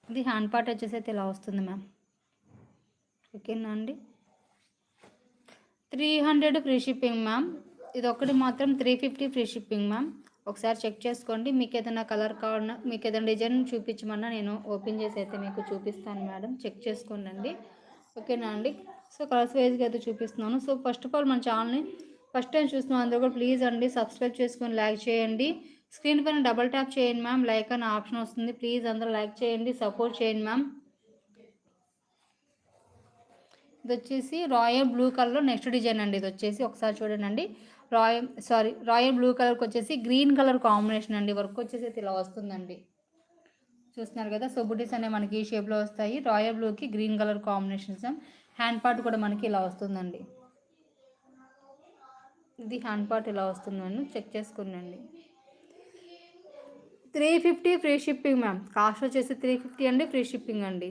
ఇది hand part వచ్చేసి అయితే ఇలా వస్తుంది మ్యామ్. ఓకేనా అండి. 300 ఫ్రీ షిప్పింగ్ మ్యామ్. ఇది ఒకటి మాత్రం 350 ఫ్రీ షిప్పింగ్ మ్యామ్. ఒకసారి చెక్ చేసుకోండి. మీకు ఏదైనా కలర్ కావాలన్నా, మీకు ఏదైనా డిజైన్ చూపించమన్నా నేను ఓపెన్ చేసి అయితే మీకు చూపిస్తాను మేడం. చెక్ చేసుకోండి. ఓకేనా అండి. సో కలర్స్ వైజ్గా అయితే చూపిస్తున్నాను. సో ఫస్ట్ ఆఫ్ ఆల్ మన ఛానల్ని ఫస్ట్ టైం చూస్తున్నాం అందరూ కూడా ప్లీజ్ అండి సబ్స్క్రైబ్ చేసుకొని లైక్ చేయండి. స్క్రీన్ పైన డబల్ ట్యాప్ చేయండి మ్యామ్. లైక్ అనే ఆప్షన్ వస్తుంది. ప్లీజ్ అందరూ లైక్ చేయండి, సపోర్ట్ చేయండి మ్యామ్. ఇది వచ్చేసి రాయల్ బ్లూ కలర్లో నెక్స్ట్ డిజైన్ అండి. ఇది వచ్చేసి ఒకసారి చూడండి. రాయల్ బ్లూ కలర్కి వచ్చేసి గ్రీన్ కలర్ కాంబినేషన్ అండి. వర్క్ వచ్చేసి ఇలా వస్తుందండి. చూస్తున్నారు కదా. సో బుటీస్ అనేవి మనకి ఈ షేప్లో వస్తాయి. రాయల్ బ్లూకి green colour combinations. Hand part కూడా మనకి ఇలా వస్తుందండి. ఇది హ్యాండ్ పార్ట్ ఇలా వస్తుందండి. చెక్ చేసుకునండి. 350 ఫ్రీ షిప్పింగ్ మ్యామ్. కాస్ట్ వచ్చేసి 350 అండి. ఫ్రీ షిప్పింగ్ అండి.